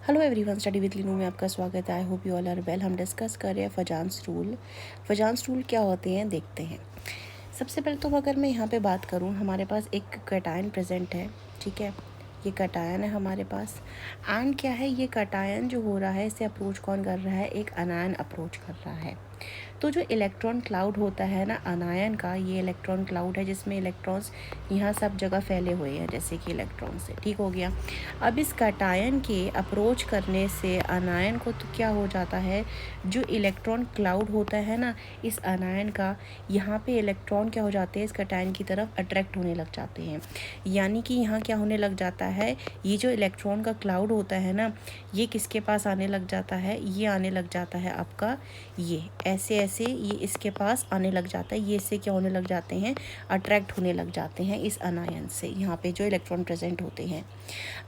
Hello everyone, study with Leenu में आपका स्वागत है। I hope you all are well. हम डिस्कस कर रहे हैं फजान्स रूल। फजान्स रूल क्या होते हैं देखते हैं। सबसे पहले तो अगर मैं यहाँ पे बात करूँ, हमारे पास एक कटायन प्रेजेंट है, ठीक है। ये कटायन है हमारे पास। एंड क्या है, ये कटायन जो हो रहा है इसे अप्रोच कौन कर रहा है, एक अनायन अप्रोच कर रहा है। तो जो इलेक्ट्रॉन क्लाउड होता है ना अनायन का, ये इलेक्ट्रॉन क्लाउड है जिसमें इलेक्ट्रॉन्स यहाँ सब जगह फैले हुए हैं, जैसे कि इलेक्ट्रॉन से, ठीक हो गया। अब इस कटायन के अप्रोच करने से अनायन को तो क्या हो जाता है, जो इलेक्ट्रॉन क्लाउड होता है ना इस अनायन का, यहाँ पे इलेक्ट्रॉन क्या हो जाते हैं, इस कटायन की तरफ अट्रैक्ट होने लग जाते हैं। यानी कि यहाँ क्या होने लग जाता है, ये जो इलेक्ट्रॉन का क्लाउड होता है ना, ये किसके पास आने लग जाता है, ये आने लग जाता है आपका, ये ऐसे ऐसे ये इसके पास आने लग जाता है। ये इससे क्या होने लग जाते हैं, अट्रैक्ट होने लग जाते हैं इस अनायन से, यहाँ पे जो इलेक्ट्रॉन प्रेजेंट होते हैं।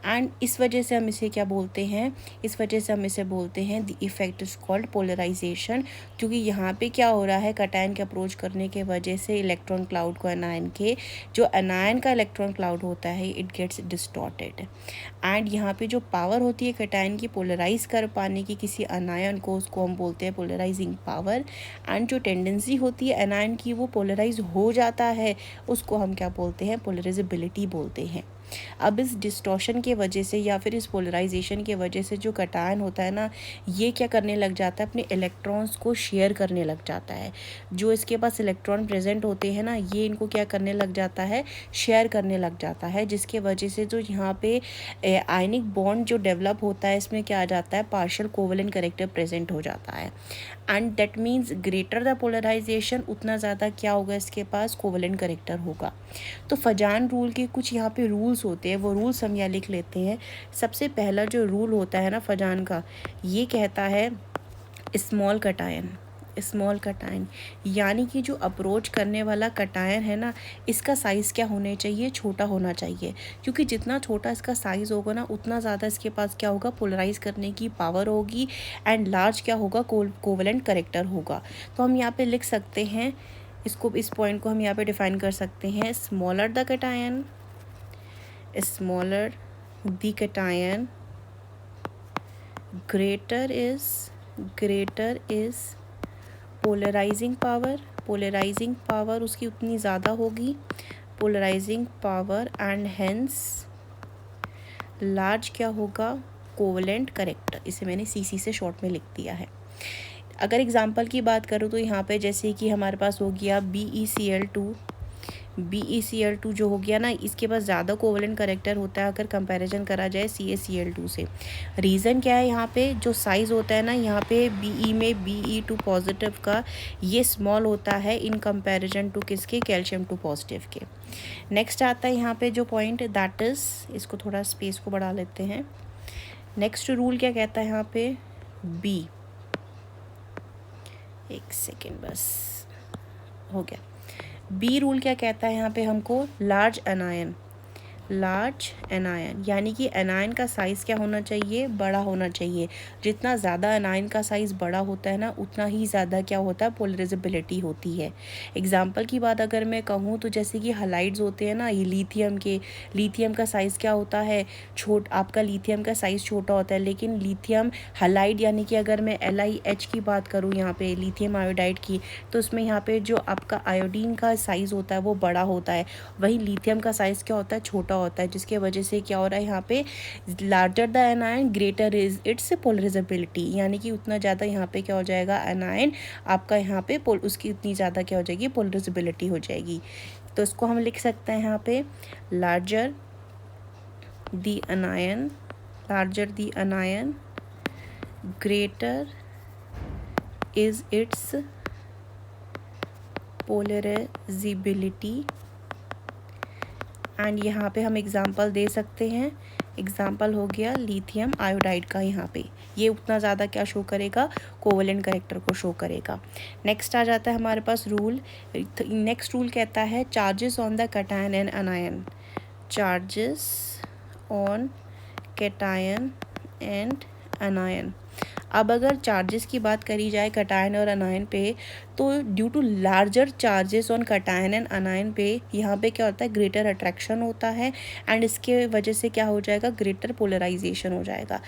एंड इस वजह से हम इसे क्या बोलते हैं, इस वजह से हम इसे बोलते हैं the effect is called polarization. क्योंकि यहाँ पे क्या हो रहा है, कटायन के अप्रोच करने के वजह से इलेक्ट्रॉन क्लाउड को अनायन के, जो अनायन का इलेक्ट्रॉन क्लाउड होता है, इट गेट्स डिस्टॉर्टेड। एंड यहाँ पे जो पावर होती है कटायन की पोलराइज कर पाने की किसी अनायन को, उसको हम बोलते हैं पोलराइजिंग पावर। एंड जो टेंडेंसी होती है अनायन की वो पोलराइज हो जाता है, उसको हम क्या बोलते हैं, पोलराइजेबिलिटी बोलते हैं। अब इस डिस्टॉर्शन के वजह से या फिर इस पोलराइजेशन के वजह से जो कटायन होता है ना, ये क्या करने लग जाता है, अपने इलेक्ट्रॉन्स को शेयर करने लग जाता है। जो इसके पास इलेक्ट्रॉन प्रेजेंट होते हैं ना, ये इनको क्या करने लग जाता है, शेयर करने लग जाता है, जिसके वजह से जो यहाँ पे आयनिक बॉन्ड जो डेवलप होता है, इसमें क्या आ जाता है, पार्शियल कोवेलेंट कैरेक्टर प्रेजेंट हो जाता है। And that means greater the polarization, उतना ज़्यादा क्या होगा, इसके पास कोवेलेंट कैरेक्टर होगा। तो फजान रूल के कुछ यहाँ पे रूल्स होते हैं, वो रूल्स हम यहाँ लिख लेते हैं। सबसे पहला जो रूल होता है ना फजान का, ये कहता है स्मॉल कटायन। स्मॉल कटायन यानी कि जो अप्रोच करने वाला कटायन है ना, इसका साइज़ क्या होना चाहिए, छोटा होना चाहिए। क्योंकि जितना छोटा इसका साइज़ होगा ना, उतना ज़्यादा इसके पास क्या होगा, पोलराइज करने की पावर होगी। एंड लार्ज क्या होगा, कोवेलेंट कैरेक्टर होगा। तो हम यहाँ पे लिख सकते हैं इसको, इस पॉइंट को हम यहाँ पे डिफाइन कर सकते हैं, smaller the cation, smaller the cation, greater is polarizing power उसकी उतनी ज़्यादा होगी, polarizing power. And hence large क्या होगा, कोवेलेंट कैरेक्टर। इसे मैंने सीसी से शॉर्ट में लिख दिया है। अगर एग्जांपल की बात करूँ तो यहाँ पे जैसे कि हमारे पास हो गया BeCl2 जो हो गया ना, इसके पास ज़्यादा कोवेलेंट कैरेक्टर होता है अगर कंपैरिजन करा जाए CaCl2 से। रीज़न क्या है, यहाँ पे जो साइज़ होता है ना, यहाँ पे Be में Be2 पॉजिटिव का ये स्मॉल होता है इन कंपैरिजन टू किसके, कैल्शियम 2 पॉजिटिव के। नेक्स्ट आता है यहाँ पे जो पॉइंट, दैट इज़, इसको थोड़ा स्पेस को बढ़ा लेते हैं। नेक्स्ट रूल क्या कहता है यहाँ पे, बी, एक सेकेंड बस, हो गया। बी रूल क्या कहता है यहाँ पे हमको, लार्ज एनायन यानी कि एनायन का साइज़ क्या होना चाहिए, बड़ा होना चाहिए। जितना ज़्यादा एनायन का साइज़ बड़ा होता है ना, उतना ही ज़्यादा क्या होता है, पोलराइजेबिलिटी होती है। एग्जाम्पल की बात अगर मैं कहूँ तो जैसे कि हलाइड्स होते हैं ना, ये लिथियम का साइज़ क्या होता है, आपका लिथियम का साइज़ छोटा होता है। लेकिन लिथियम हलाइड यानी कि अगर मैं LiH की बात करूँ यहाँ पे, लिथियम आयोडाइड की, तो उसमें यहाँ पे जो आपका आयोडीन का साइज़ होता है वो बड़ा होता है, वहीं लिथियम का साइज़ क्या होता है, छोटा होता है। जिसके वजह से क्या हो रहा है, यहाँ पे larger the anion greater is it's polarisability, यानी कि उतना ज़्यादा यहाँ पे क्या हो जाएगा, एनायन आपका यहाँ पे उसकी उतनी ज़्यादा क्या हो जाएगी, पोलराइजेबिलिटी हो जाएगी। तो इसको हम लिख सकते हैं यहाँ पे, larger the anion greater is it's polarisability. And यहाँ पे हम एग्जांपल दे सकते हैं, एग्जांपल हो गया लिथियम आयोडाइड का, यहाँ पे ये उतना ज़्यादा क्या शो करेगा, कोवेलेंट कैरेक्टर को शो करेगा। नेक्स्ट आ जाता है हमारे पास रूल। नेक्स्ट रूल कहता है charges on the cation and अनायन, charges on cation and अनायन। अब अगर चार्जेस की बात करी जाए कटायन और अनायन पे, तो due to larger charges on cation and anion पे, यहाँ पे क्या होता है, ग्रेटर अट्रैक्शन होता है। एंड इसके वजह से क्या हो जाएगा, ग्रेटर पोलराइजेशन हो जाएगा।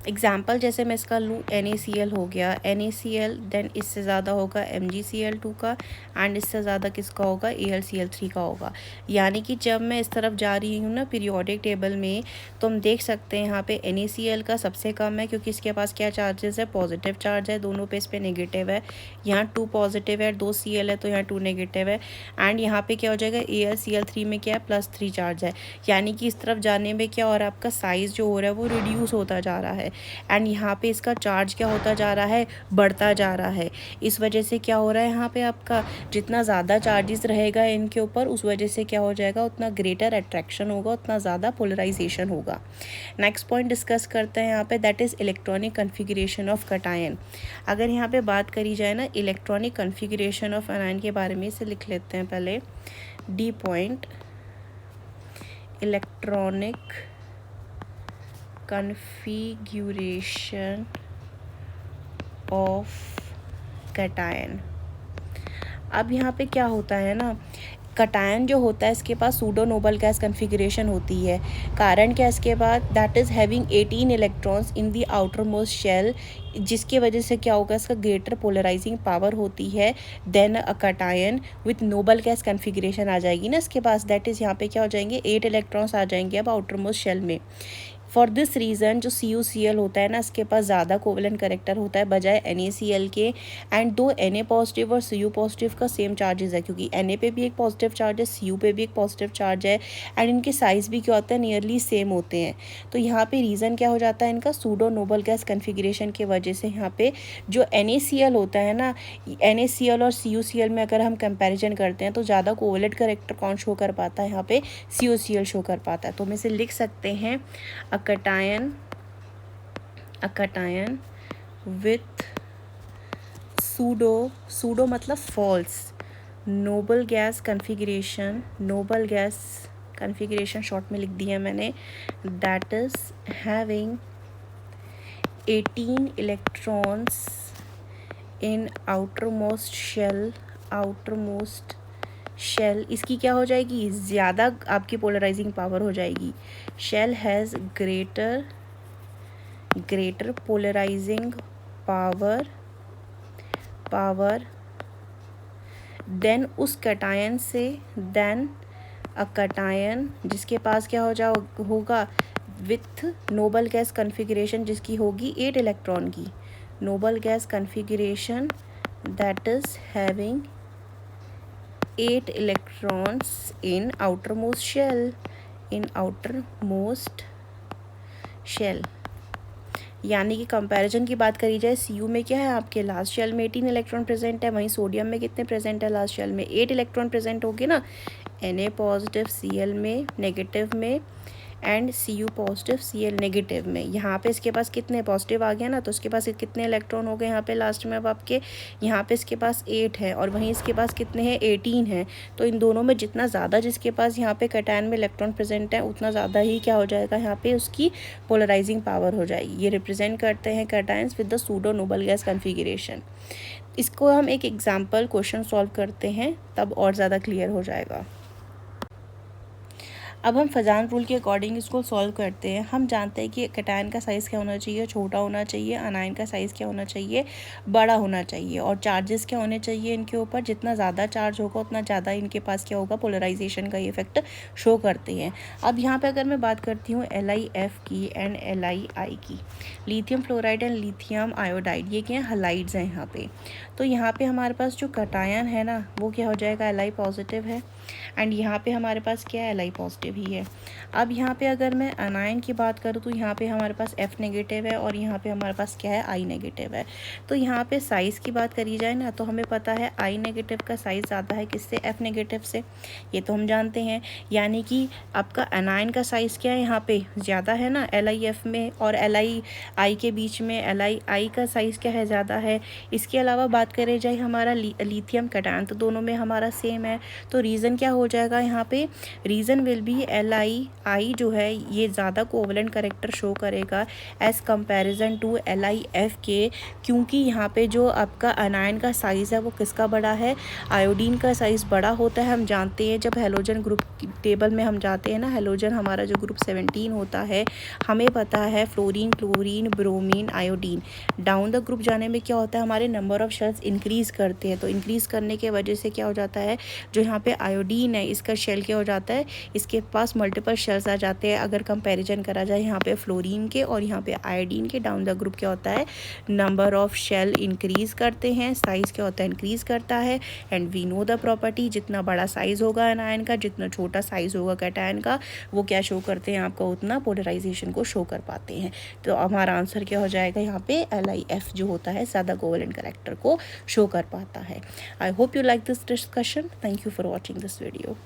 एग्जाम्पल जैसे मैं इसका लूँ, NaCl हो गया, NaCl, देन इससे ज़्यादा होगा MgCl2 का, एंड इससे ज़्यादा किसका होगा, AlCl3 का होगा। यानी कि जब मैं इस तरफ जा रही हूँ ना पीरियोडिक टेबल में, तो हम देख सकते हैं यहाँ पे NaCl का सबसे कम है, क्योंकि इसके पास क्या चार्जेस है, पॉजिटिव चार्ज है, दोनों पे इस पर नेगेटिव है। यहाँ 2 पॉजिटिव है, 2 Cl है, तो यहाँ 2 नेगेटिव है। एंड यहाँ पे क्या हो जाएगा, AlCl3 में क्या है, +3 चार्ज है। यानी कि इस तरफ जाने में क्या हो रहा है, आपका साइज़ जो हो रहा है वो रिड्यूस होता जा रहा है, एंड यहाँ पे इसका चार्ज क्या होता जा रहा है, बढ़ता जा रहा है। इस वजह से क्या हो रहा है, यहाँ पे आपका जितना ज़्यादा चार्जेस रहेगा इनके ऊपर, उस वजह से क्या हो जाएगा, उतना ग्रेटर अट्रैक्शन होगा, उतना ज़्यादा पोलराइजेशन होगा। नेक्स्ट पॉइंट डिस्कस करते हैं यहाँ पे, that is electronic configuration of cation. अगर यहाँ पे बात करी जाए ना इलेक्ट्रॉनिक कन्फिगरेशन ऑफ एनायन के बारे में, इसे लिख लेते हैं पहले, D point, electronic configuration of cation। अब यहाँ पे क्या होता है ना, कटायन जो होता है इसके पास सूडो नोबल गैस कन्फिगरेशन होती है। कारण क्या, इसके बाद that is having 18 electrons in the outermost shell, जिसके वजह से क्या होगा, इसका ग्रेटर पोलराइजिंग पावर होती है then a cation with noble gas configuration आ जाएगी ना इसके पास। दैट इज़ यहाँ पे क्या हो जाएंगे, 8 इलेक्ट्रॉन्स आ जाएंगे अब आउटर मोस्ट शेल में। फॉर दिस रीज़न जो CuCl होता है ना, इसके पास ज़्यादा कोवलेंट करेक्टर होता है बजाय NaCl के। एंड दो Na पॉजिटिव और Cu पॉजिटिव का सेम चार्जेस है, क्योंकि Na पे भी एक पॉजिटिव चार्ज है, Cu पे भी एक पॉजिटिव चार्ज है, एंड इनके साइज़ भी क्या होता है, नियरली सेम होते हैं। तो यहाँ पे रीज़न क्या हो जाता है इनका, सूडो नोबल गैस कन्फिगरेशन की वजह से यहाँ पे जो NaCl होता है ना, NaCl और CuCl में अगर हम कंपेरिजन करते हैं तो ज़्यादा कोवलेंट करेक्टर कौन शो कर पाता है, यहाँ पे CuCl शो कर पाता है। तो हम इसे लिख सकते हैं, a cation with pseudo मतलब false noble gas configuration short में लिख दिया मैंने, that is having 18 electrons in outermost shell। इसकी क्या हो जाएगी, ज़्यादा आपकी पोलराइजिंग पावर हो जाएगी। Shell has greater polarizing power than उस कटायन से, देन अ कटायन जिसके पास क्या होगा विथ नोबल गैस कन्फिगरेशन, जिसकी होगी 8 इलेक्ट्रॉन की Nobel gas configuration, that is having 8 electrons in outermost shell। यानी कि कंपैरिजन की बात करी जाए, Cu में क्या है, आपके लास्ट शेल में 18 इलेक्ट्रॉन प्रेजेंट है, वहीं सोडियम में कितने प्रेजेंट है, लास्ट शेल में 8 इलेक्ट्रॉन प्रेजेंट होगी ना, Na पॉजिटिव Cl में नेगेटिव में, and Cu positive Cl negative में। यहाँ पे इसके पास कितने पॉजिटिव आ गया ना, तो इसके पास कितने इलेक्ट्रॉन हो गए यहाँ पे लास्ट में, अब आपके यहाँ पे इसके पास 8 है और वहीं इसके पास कितने हैं, 18 है। तो इन दोनों में जितना ज़्यादा जिसके पास यहाँ पे कटायन में इलेक्ट्रॉन प्रेजेंट है, उतना ज़्यादा ही क्या हो जाएगा, यहाँ पे उसकी पोलराइजिंग पावर हो जाएगी। ये रिप्रेजेंट करते हैं cations with the pseudo noble gas configuration. इसको हम एक एग्जाम्पल क्वेश्चन सॉल्व करते हैं, तब और ज़्यादा क्लियर हो जाएगा। अब हम फजान रूल के अकॉर्डिंग इसको सॉल्व करते हैं। हम जानते हैं कि कटायन का साइज़ क्या होना चाहिए, छोटा होना चाहिए, अनायन का साइज़ क्या होना चाहिए, बड़ा होना चाहिए, और चार्जेस क्या होने चाहिए इनके ऊपर, जितना ज़्यादा चार्ज होगा उतना ज़्यादा इनके पास क्या होगा, पोलराइजेशन का इफेक्ट शो करते हैं। अब यहाँ पे अगर मैं बात करती हूँ LiF की एंड LiI की, lithium fluoride and lithium iodide, ये क्या है, हलाइड्स हैं यहाँ पे। तो यहाँ पे हमारे पास जो कटायन है ना, वो क्या हो जाएगा, Li पॉजिटिव है, एंड यहाँ पे हमारे पास क्या है, Li पॉजिटिव ही है। अब यहाँ पे अगर मैं अनायन की बात करूँ तो यहाँ पे हमारे पास F नेगेटिव है और यहाँ पे हमारे पास क्या है, I नेगेटिव है। तो यहाँ पे साइज़ की बात करी जाए ना, तो हमें पता है I नेगेटिव का साइज़ ज़्यादा है किससे, F नेगेटिव से, ये तो हम जानते हैं। यानी कि आपका अनायन का साइज़ क्या है, यहाँ पे ज़्यादा है ना LiF में, और LiI के बीच में LiI का साइज़ क्या है, ज़्यादा है। इसके अलावा बात करी जाए हमारा लिथियम कटायन, तो दोनों में हमारा सेम है। तो रीज़न क्या हो जाएगा यहाँ पे, रीज़न विल बी LI जो है ये ज़्यादा कोवलेंट करेक्टर शो करेगा एज़ कंपैरिजन टू LIF के, क्योंकि यहाँ पे जो आपका अनायन का साइज़ है वो किसका बड़ा है, आयोडीन का साइज़ बड़ा होता है। हम जानते हैं जब हेलोजन ग्रुप टेबल में हम जाते हैं ना, हेलोजन हमारा जो ग्रुप 17 होता है, हमें पता है fluorine, chlorine, bromine, iodine. Down the group जाने में क्या होता है, हमारे नंबर ऑफ शेल्स इंक्रीज़ करते हैं, तो इंक्रीज़ करने के वजह से क्या हो जाता है, जो यहाँ पे आयोडीन है इसका शेल क्या हो जाता है, इसके पास मल्टीपल शेल्स आ जाते हैं। अगर कंपैरिजन करा जाए यहाँ पे फ्लोरीन के और यहाँ पे आयोडीन के, डाउन द ग्रुप क्या होता है, नंबर ऑफ शेल इंक्रीज़ करते हैं, साइज़ क्या होता है, इंक्रीज़ करता है। And we know the property, जितना बड़ा साइज़ होगा एनायन का, जितना छोटा साइज़ होगा कैटायन का, वो क्या शो करते हैं आपको, उतना पोलराइजेशन को शो कर पाते हैं। तो हमारा आंसर क्या हो जाएगा यहाँ पे, LIF जो होता है ज़्यादा कोवलेंट कैरेक्टर को शो कर पाता है। I hope you like this discussion. Thank you for watching this video.